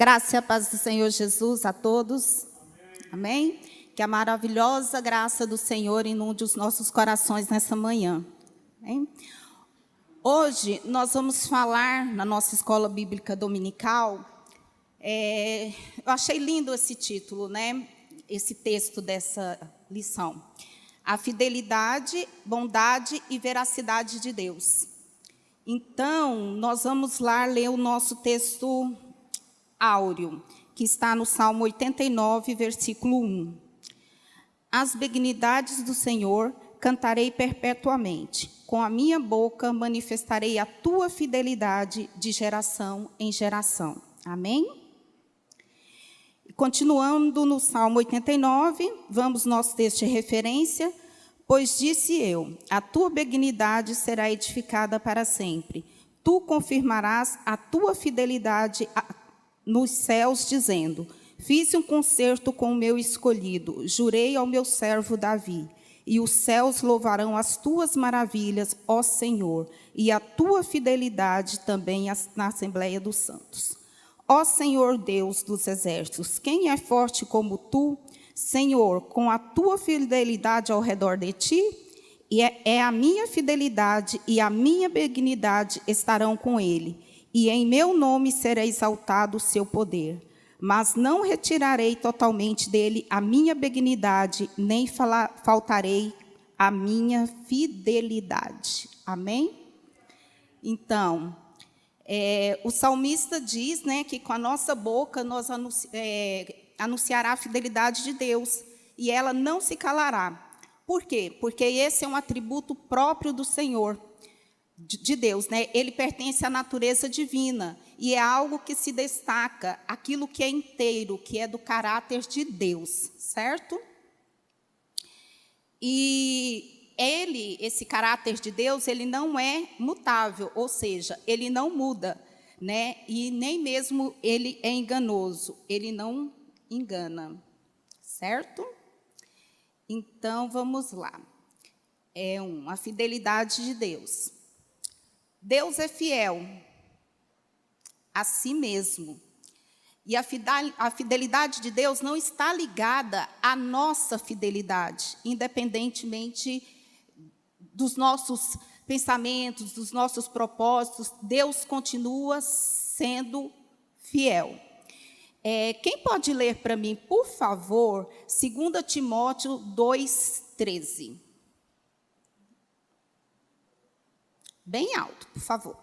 graça e a paz do Senhor Jesus a todos. Amém? Que a maravilhosa graça do Senhor inunde os nossos corações nessa manhã. Amém? Hoje nós vamos falar na nossa escola bíblica dominical. Eu achei lindo esse título, né? Esse texto dessa lição. A fidelidade, bondade e veracidade de Deus. Então, nós vamos lá ler o nosso texto áureo, que está no Salmo 89, versículo 1. As benignidades do Senhor cantarei perpetuamente. Com a minha boca manifestarei a tua fidelidade de geração em geração. Amém? Continuando no Salmo 89, vamos nosso texto de referência. Pois disse eu, a tua benignidade será edificada para sempre. Tu confirmarás a tua fidelidade nos céus, dizendo, fiz um concerto com o meu escolhido, jurei ao meu servo Davi, e os céus louvarão as tuas maravilhas, ó Senhor, e a tua fidelidade também na Assembleia dos Santos. Ó Senhor Deus dos exércitos, quem é forte como tu? Senhor, com a tua fidelidade ao redor de ti, e é a minha fidelidade e a minha benignidade estarão com ele, e em meu nome será exaltado o seu poder. Mas não retirarei totalmente dele a minha benignidade, nem faltarei a minha fidelidade. Amém? Então, o salmista diz, né, que com a nossa boca nós anunciará a fidelidade de Deus, e ela não se calará. Por quê? Porque esse é um atributo próprio do Senhor, de Deus, né? Ele pertence à natureza divina, e é algo que se destaca, aquilo que é inteiro, que é do caráter de Deus, certo? E esse caráter de Deus, ele não é mutável, ou seja, ele não muda, né? E nem mesmo ele é enganoso, ele não engana, certo? Então, vamos lá. A fidelidade de Deus. Deus é fiel a si mesmo. E a fidelidade de Deus não está ligada à nossa fidelidade, independentemente dos nossos pensamentos, dos nossos propósitos, Deus continua sendo fiel. Quem pode ler para mim, por favor, 2 Timóteo 2,13? Bem alto, por favor.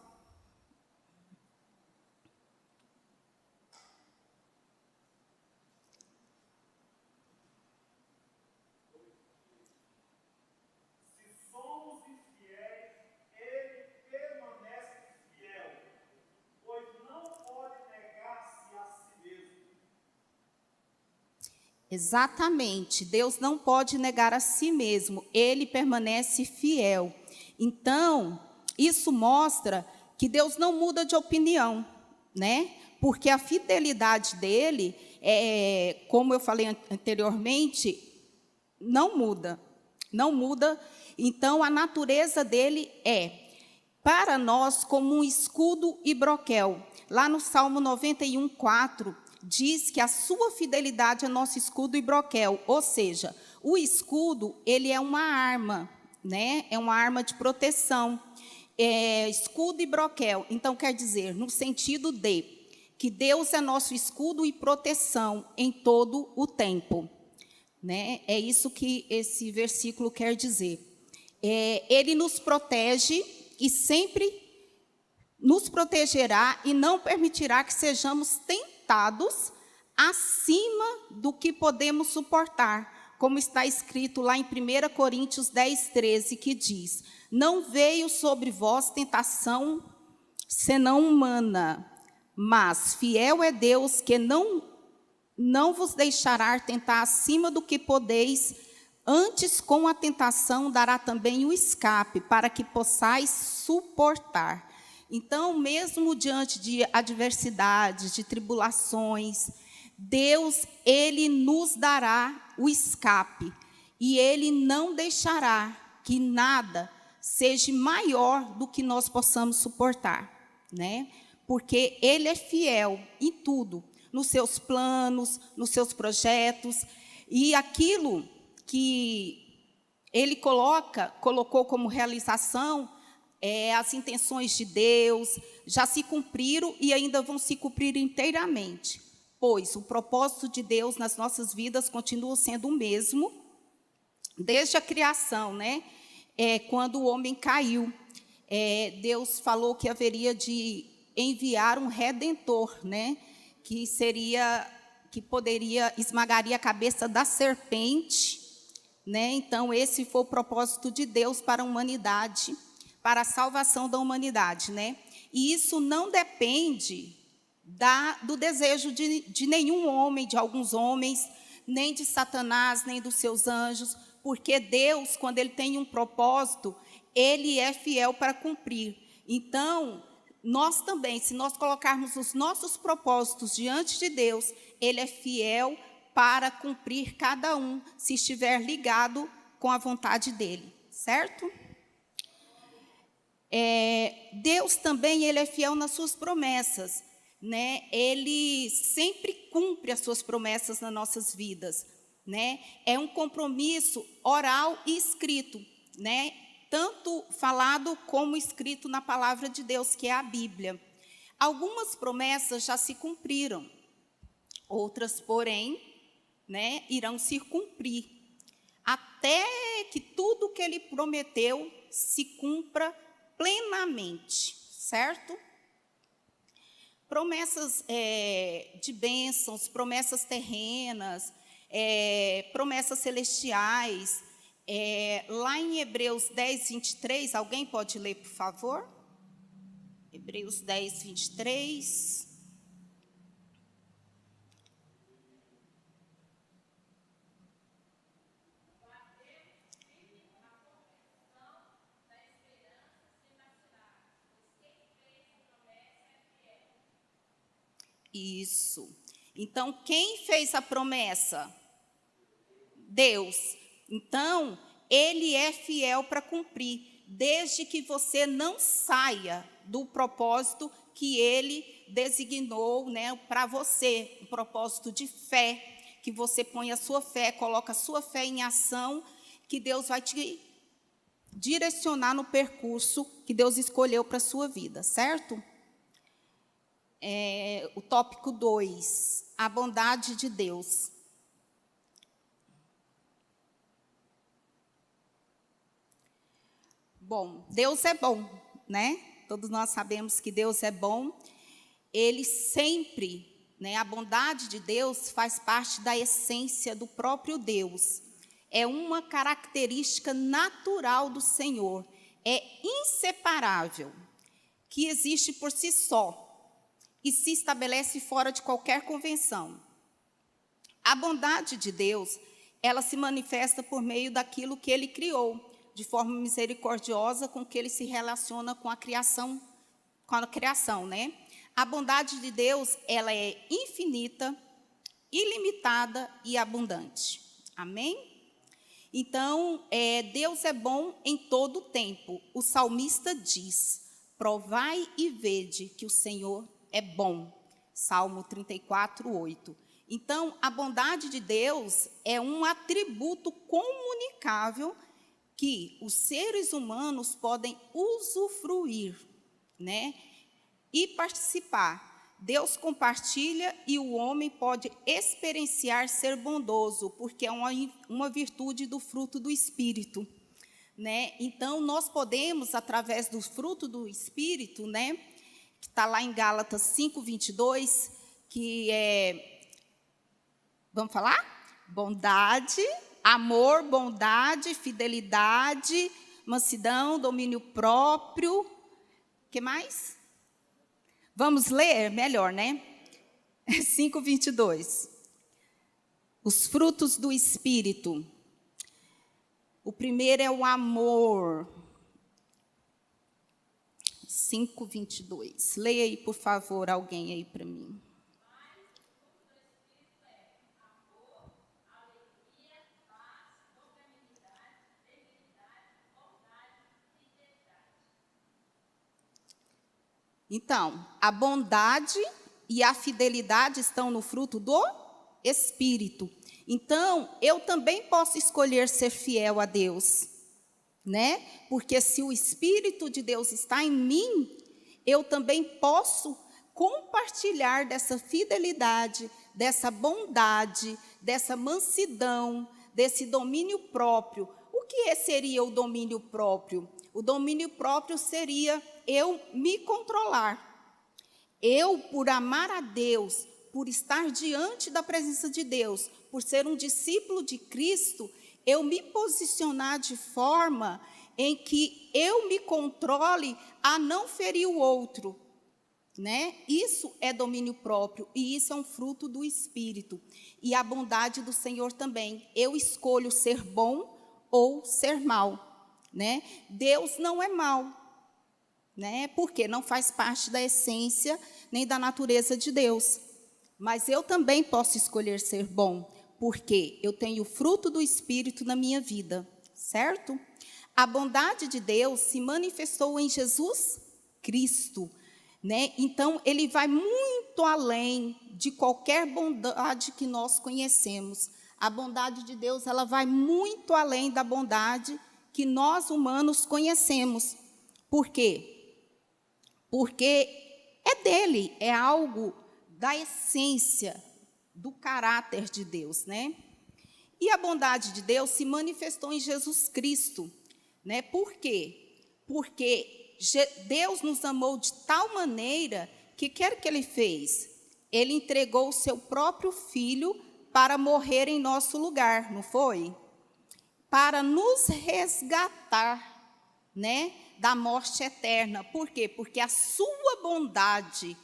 Se somos infiéis, ele permanece fiel, pois não pode negar-se a si mesmo. Exatamente, Deus não pode negar a si mesmo, ele permanece fiel. Então, isso mostra que Deus não muda de opinião, né? Porque a fidelidade dele, como eu falei anteriormente, não muda. Não muda. Então, a natureza dele é, para nós, como um escudo e broquel. Lá no Salmo 91:4, diz que a sua fidelidade é nosso escudo e broquel. Ou seja, o escudo, ele é uma arma, né? É uma arma de proteção. Escudo e broquel. Então, quer dizer, no sentido de que Deus é nosso escudo e proteção em todo o tempo. Né? É isso que esse versículo quer dizer. Ele nos protege e sempre nos protegerá e não permitirá que sejamos tentados acima do que podemos suportar, como está escrito lá em 1 Coríntios 10:13, que diz, não veio sobre vós tentação senão humana, mas fiel é Deus que não vos deixará tentar acima do que podeis, antes com a tentação dará também o escape, para que possais suportar. Então, mesmo diante de adversidades, de tribulações, Deus, ele nos dará o escape, e ele não deixará que nada seja maior do que nós possamos suportar, né? Porque ele é fiel em tudo. nos seus planos, nos seus projetos. E aquilo que ele colocou como realização, as intenções de Deus já se cumpriram e ainda vão se cumprir inteiramente, pois o propósito de Deus nas nossas vidas continua sendo o mesmo, desde a criação, né? Quando o homem caiu, Deus falou que haveria de enviar um redentor, né? Que poderia esmagaria a cabeça da serpente, né? Então esse foi o propósito de Deus para a humanidade, para a salvação da humanidade, né? E isso não depende do desejo de nenhum homem, de alguns homens, nem de Satanás, nem dos seus anjos, porque Deus, quando Ele tem um propósito, Ele é fiel para cumprir. Então, nós também, se nós colocarmos os nossos propósitos diante de Deus, Ele é fiel para cumprir cada um, se estiver ligado com a vontade dEle, certo? Deus também, Ele é fiel nas suas promessas, né? Ele sempre cumpre as suas promessas nas nossas vidas, né? É um compromisso oral e escrito, né? Tanto falado como escrito na palavra de Deus, que é a Bíblia. Algumas promessas já se cumpriram, outras, porém, né, irão se cumprir, até que tudo que Ele prometeu se cumpra plenamente, certo? Promessas de bênçãos, promessas terrenas, promessas celestiais. Lá em Hebreus 10, 23, alguém pode ler, por favor? Hebreus 10, 23. Isso. Então, quem fez a promessa? Deus. Então, Ele é fiel para cumprir, desde que você não saia do propósito que Ele designou, né, para você, um propósito de fé, que você põe a sua fé, coloca a sua fé em ação, que Deus vai te direcionar no percurso que Deus escolheu para a sua vida, certo? O tópico 2, a bondade de Deus. Bom, Deus é bom, né? Todos nós sabemos que Deus é bom. Ele sempre, né, a bondade de Deus faz parte da essência do próprio Deus. É uma característica natural do Senhor. É inseparável, que existe por si só e se estabelece fora de qualquer convenção. A bondade de Deus, ela se manifesta por meio daquilo que Ele criou, de forma misericordiosa com que Ele se relaciona com a criação, né? A bondade de Deus, ela é infinita, ilimitada e abundante. Amém? Então, Deus é bom em todo o tempo. O salmista diz: provai e vede que o Senhor é bom. Salmo 34, 8. Então, a bondade de Deus é um atributo comunicável que os seres humanos podem usufruir, né? E participar. Deus compartilha e o homem pode experienciar ser bondoso, porque é uma virtude do fruto do Espírito, né? Então, nós podemos, através do fruto do Espírito, né, que está lá em Gálatas 5, 22, que vamos falar? Bondade, amor, bondade, fidelidade, mansidão, domínio próprio. O que mais? Vamos ler melhor, né? 5, 22. Os frutos do Espírito. O primeiro é o amor. 5, 22. Leia aí, por favor, alguém aí para mim. Então, a bondade e a fidelidade estão no fruto do Espírito. Então, eu também posso escolher ser fiel a Deus, né? Porque se o Espírito de Deus está em mim, eu também posso compartilhar dessa fidelidade, dessa bondade, dessa mansidão, desse domínio próprio. O que seria o domínio próprio? O domínio próprio seria eu me controlar. Eu, por amar a Deus, por estar diante da presença de Deus, por ser um discípulo de Cristo, eu me posicionar de forma em que eu me controle a não ferir o outro, né? Isso é domínio próprio e isso é um fruto do Espírito. E a bondade do Senhor também. Eu escolho ser bom ou ser mal, né? Deus não é mau, né? Porque não faz parte da essência nem da natureza de Deus. Mas eu também posso escolher ser bom, porque eu tenho o fruto do Espírito na minha vida, certo? A bondade de Deus se manifestou em Jesus Cristo, né? Então, ele vai muito além de qualquer bondade que nós conhecemos. A bondade de Deus, ela vai muito além da bondade que nós humanos conhecemos. Por quê? Porque é dele, é algo da essência, do caráter de Deus, né? E a bondade de Deus se manifestou em Jesus Cristo, né? Por quê? Porque Deus nos amou de tal maneira que quer que ele fez? Ele entregou o seu próprio filho para morrer em nosso lugar, não foi? Para nos resgatar, né, da morte eterna. Por quê? Porque a sua bondade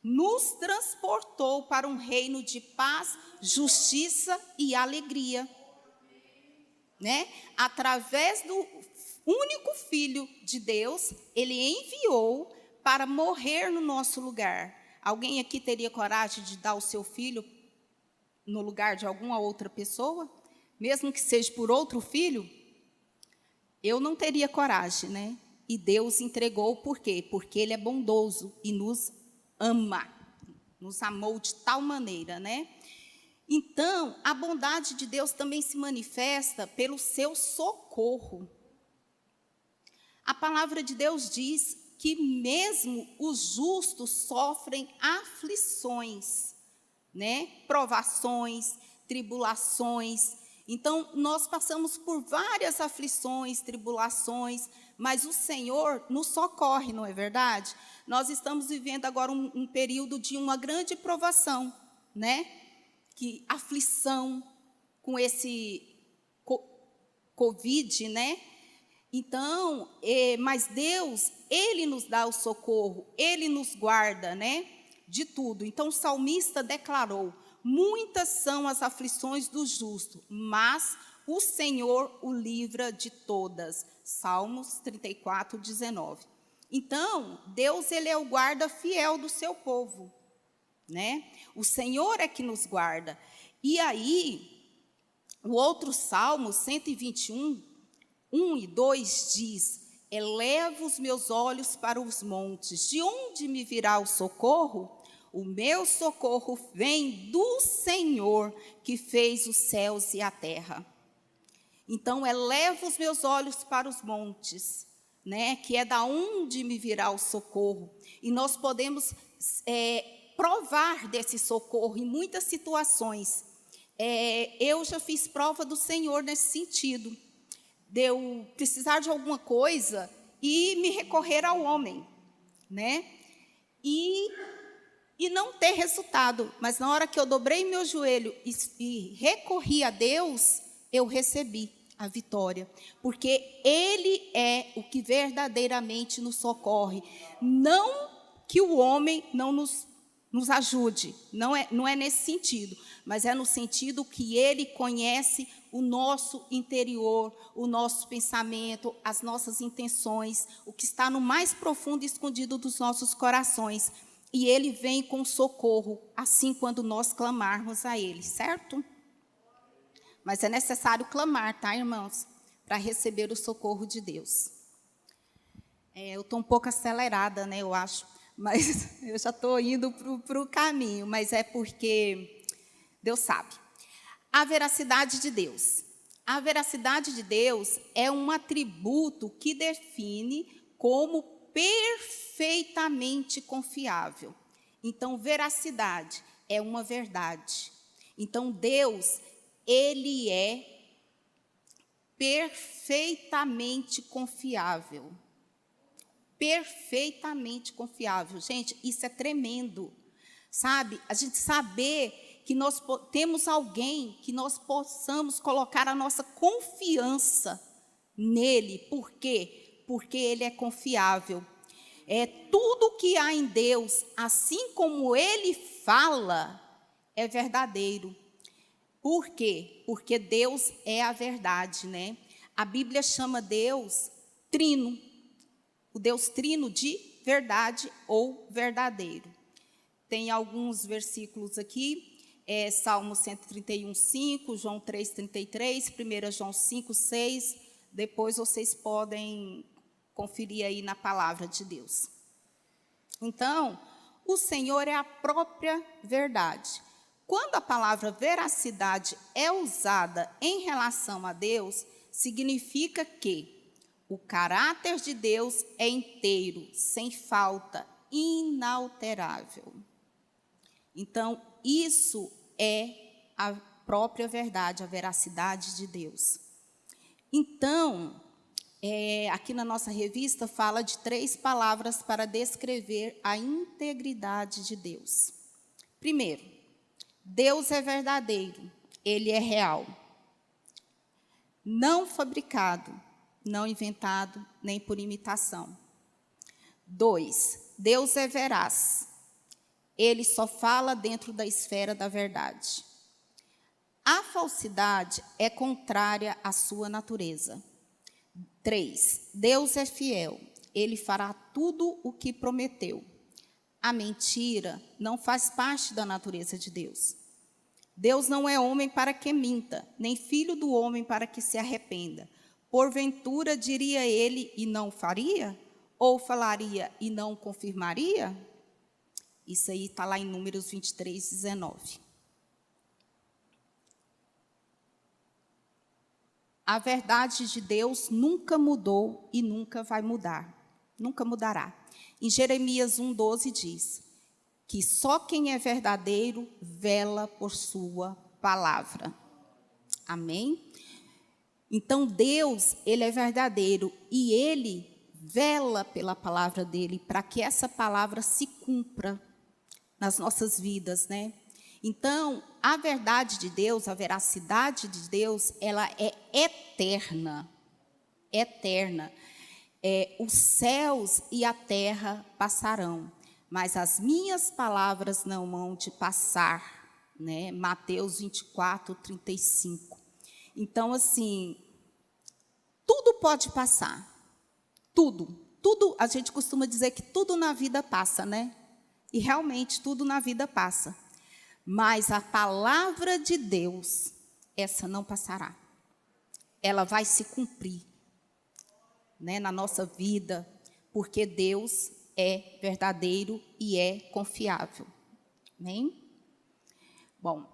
nos transportou para um reino de paz, justiça e alegria, né? Através do único Filho de Deus, ele enviou para morrer no nosso lugar. Alguém aqui teria coragem de dar o seu filho no lugar de alguma outra pessoa? Mesmo que seja por outro filho? Eu não teria coragem, né? E Deus entregou por quê? Porque ele é bondoso e nos ama. Nos amou de tal maneira, né? Então, a bondade de Deus também se manifesta pelo seu socorro. A palavra de Deus diz que mesmo os justos sofrem aflições, né? Provações, tribulações. Então, nós passamos por várias aflições, tribulações, mas o Senhor nos socorre, não é verdade? Nós estamos vivendo agora um período de uma grande provação, né? Que aflição com esse Covid, né? Então, mas Deus, ele nos dá o socorro, ele nos guarda, né? De tudo. Então, o salmista declarou: muitas são as aflições do justo, mas o Senhor o livra de todas. Salmos 34, 19. Então, Deus, ele é o guarda fiel do seu povo, né? O Senhor é que nos guarda. E aí, o outro Salmo, 121, 1 e 2 diz: elevo os meus olhos para os montes, de onde me virá o socorro? O meu socorro vem do Senhor, que fez os céus e a terra. Então, elevo os meus olhos para os montes, né, que é da onde me virá o socorro. E nós podemos provar desse socorro em muitas situações. Eu já fiz prova do Senhor nesse sentido, de eu precisar de alguma coisa e me recorrer ao homem, né? E não ter resultado, mas na hora que eu dobrei meu joelho e recorri a Deus, eu recebi a vitória, porque ele é o que verdadeiramente nos socorre. Não que o homem não nos ajude, não é nesse sentido, mas é no sentido que ele conhece o nosso interior, o nosso pensamento, as nossas intenções, o que está no mais profundo e escondido dos nossos corações. E ele vem com socorro, assim quando nós clamarmos a ele, certo? Mas é necessário clamar, tá, irmãos? Para receber o socorro de Deus. Eu estou um pouco acelerada, né, eu acho. Mas eu já estou indo para o caminho, mas é porque Deus sabe. A veracidade de Deus. A veracidade de Deus é um atributo que define como perfeitamente confiável. Então, veracidade é uma verdade. Então, Deus, Ele é perfeitamente confiável. Perfeitamente confiável. Gente, isso é tremendo, sabe? A gente saber que nós temos alguém que nós possamos colocar a nossa confiança nele. Por quê? Porque ele é confiável. Tudo que há em Deus, assim como ele fala, é verdadeiro. Por quê? Porque Deus é a verdade, né? A Bíblia chama Deus trino. O Deus trino de verdade ou verdadeiro. Tem alguns versículos aqui, Salmo 131, 5, João 3, 33, 1 João 5, 6. Depois vocês podem conferir aí na palavra de Deus. Então, o Senhor é a própria verdade. Quando a palavra veracidade é usada em relação a Deus, significa que o caráter de Deus é inteiro, sem falta, inalterável. Então, isso é a própria verdade, a veracidade de Deus. Então, aqui na nossa revista fala de 3 palavras para descrever a integridade de Deus. Primeiro, Deus é verdadeiro, Ele é real. Não fabricado, não inventado, nem por imitação. 2, Deus é veraz. Ele só fala dentro da esfera da verdade. A falsidade é contrária à sua natureza. 3, Deus é fiel. Ele fará tudo o que prometeu. A mentira não faz parte da natureza de Deus. Deus não é homem para que minta, nem filho do homem para que se arrependa. Porventura diria ele e não faria? Ou falaria e não confirmaria? Isso aí está lá em Números 23, 19. A verdade de Deus nunca mudou e nunca vai mudar. Nunca mudará. Em Jeremias 1,12 diz que só quem é verdadeiro vela por sua palavra. Amém? Então, Deus, Ele é verdadeiro e Ele vela pela palavra dEle para que essa palavra se cumpra nas nossas vidas, né? Então, a verdade de Deus, a veracidade de Deus, ela é eterna. Eterna. Os céus e a terra passarão, mas as minhas palavras não hão de passar, né? Mateus 24, 35. Então, assim, tudo pode passar. Tudo, a gente costuma dizer que tudo na vida passa, né? E realmente tudo na vida passa. Mas a palavra de Deus, essa não passará. Ela vai se cumprir, né, na nossa vida, porque Deus é verdadeiro e é confiável. Amém? Bom,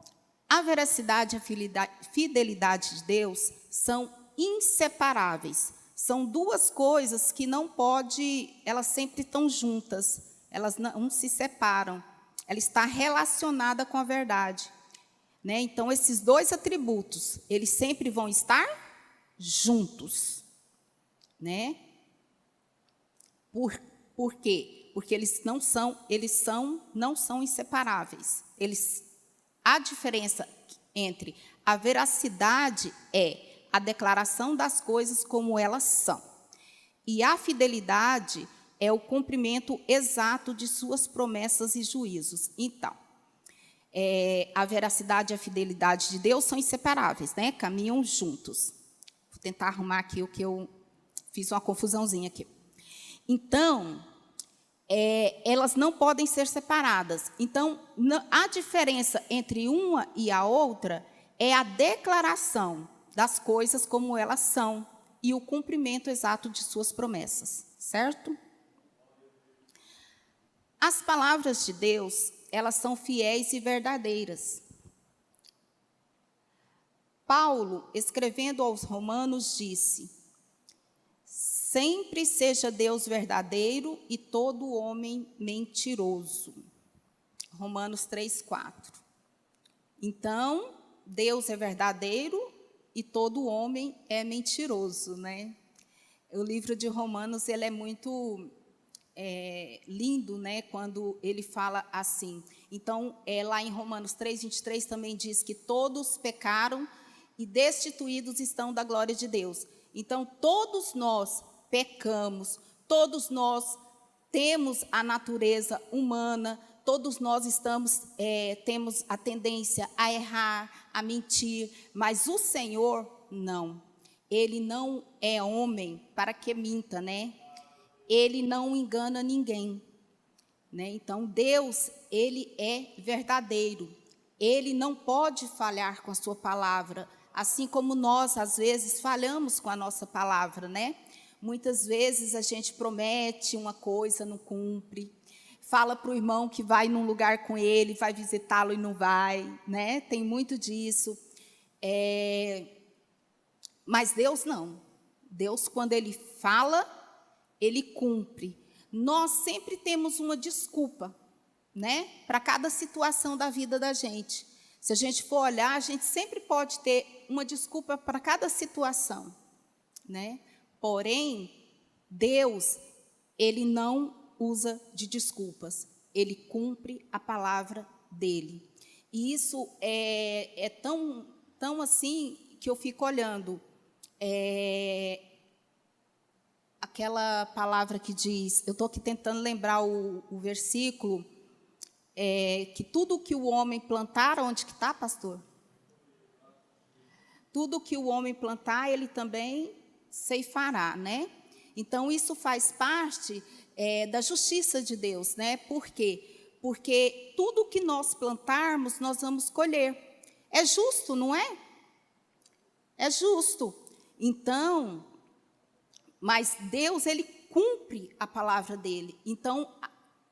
a veracidade e a fidelidade de Deus são inseparáveis. São duas coisas que não pode, elas sempre estão juntas, elas não se separam. Ela está relacionada com a verdade, né? Então, esses dois atributos, eles sempre vão estar juntos, né? Por quê? Porque eles não são inseparáveis. A diferença entre a veracidade é a declaração das coisas como elas são. E a fidelidade é o cumprimento exato de suas promessas e juízos. Então, a veracidade e a fidelidade de Deus são inseparáveis, né? Caminham juntos. Vou tentar arrumar aqui o que eu fiz uma confusãozinha aqui. Então, elas não podem ser separadas. Então, a diferença entre uma e a outra é a declaração das coisas como elas são e o cumprimento exato de suas promessas, certo? As palavras de Deus, elas são fiéis e verdadeiras. Paulo, escrevendo aos Romanos, disse: sempre seja Deus verdadeiro e todo homem mentiroso. Romanos 3:4. Então, Deus é verdadeiro e todo homem é mentiroso, né? O livro de Romanos, ele é muito lindo, né? Quando ele fala assim. Então, lá em Romanos 3:23 também diz que todos pecaram e destituídos estão da glória de Deus. Então, todos nós pecamos, todos nós temos a natureza humana, todos nós temos a tendência a errar, a mentir, mas o Senhor não. Ele não é homem para que minta, né? Ele não engana ninguém, né? Então, Deus, ele é verdadeiro. Ele não pode falhar com a sua palavra, assim como nós, às vezes, falhamos com a nossa palavra, né? Muitas vezes a gente promete uma coisa, não cumpre. Fala para o irmão que vai num lugar com ele, vai visitá-lo e não vai, né? Tem muito disso. Mas Deus não. Deus, quando Ele fala, Ele cumpre. Nós sempre temos uma desculpa, né? Para cada situação da vida da gente. Se a gente for olhar, a gente sempre pode ter uma desculpa para cada situação, né? Porém, Deus, Ele não usa de desculpas. Ele cumpre a palavra dEle. E isso é tão assim que eu fico olhando. Aquela palavra que diz, eu estou aqui tentando lembrar o versículo, que tudo que o homem plantar, onde que está, pastor? Tudo que o homem plantar, ele também ceifará, né? Então, isso faz parte da justiça de Deus, né? Por quê? Porque tudo que nós plantarmos, nós vamos colher. É justo, não é? É justo. Então, mas Deus, Ele cumpre a palavra dEle. Então,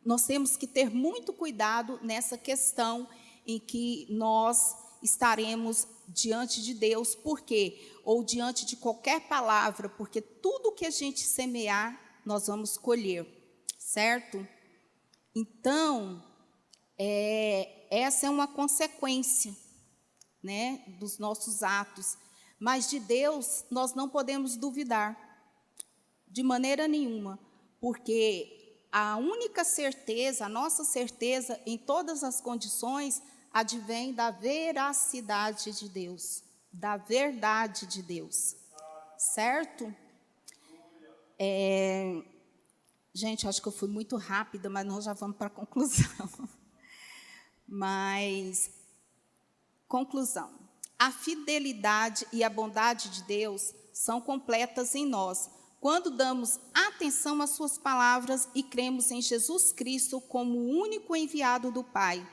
nós temos que ter muito cuidado nessa questão em que nós estaremos diante de Deus. Por quê? Ou diante de qualquer palavra, porque tudo que a gente semear, nós vamos colher, certo? Então, essa é uma consequência, né, dos nossos atos. Mas de Deus, nós não podemos duvidar, de maneira nenhuma, porque a única certeza, a nossa certeza em todas as condições, advém da veracidade de Deus, da verdade de Deus, certo? Gente, acho que eu fui muito rápida, mas nós já vamos para a conclusão. Conclusão. A fidelidade e a bondade de Deus são completas em nós, quando damos atenção às suas palavras e cremos em Jesus Cristo como o único enviado do Pai.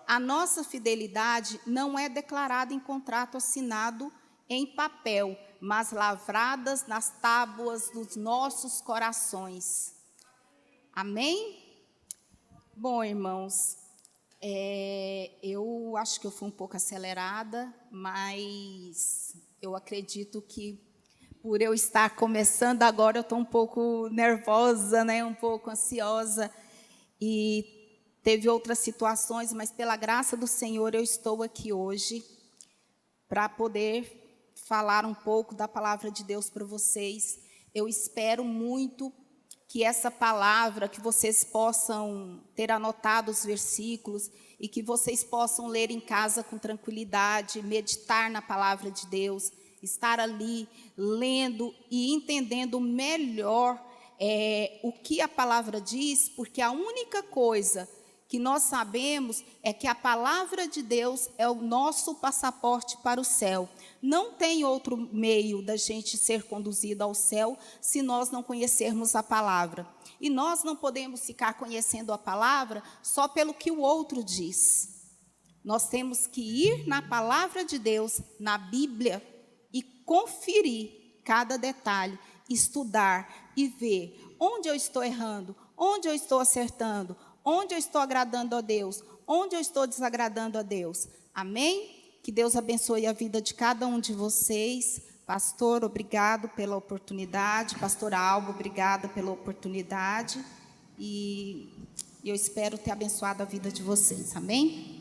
A nossa fidelidade não é declarada em contrato assinado em papel, mas lavradas nas tábuas dos nossos corações. Amém? Bom, irmãos, eu acho que eu fui um pouco acelerada, mas eu acredito que, por eu estar começando agora, eu estou um pouco nervosa, né? Um pouco ansiosa, e teve outras situações, mas pela graça do Senhor eu estou aqui hoje para poder falar um pouco da palavra de Deus para vocês. Eu espero muito que essa palavra, que vocês possam ter anotado os versículos e que vocês possam ler em casa com tranquilidade, meditar na palavra de Deus, estar ali lendo e entendendo melhor o que a palavra diz, porque a única coisa que nós sabemos é que a palavra de Deus é o nosso passaporte para o céu. Não tem outro meio da gente ser conduzido ao céu se nós não conhecermos a palavra. E nós não podemos ficar conhecendo a palavra só pelo que o outro diz. Nós temos que ir na palavra de Deus, na Bíblia, e conferir cada detalhe, estudar e ver onde eu estou errando, onde eu estou acertando, Onde eu estou agradando a Deus? Onde eu estou desagradando a Deus? Amém? Que Deus abençoe a vida de cada um de vocês. Pastor, obrigado pela oportunidade. Pastora Alba, obrigada pela oportunidade. E eu espero ter abençoado a vida de vocês. Amém?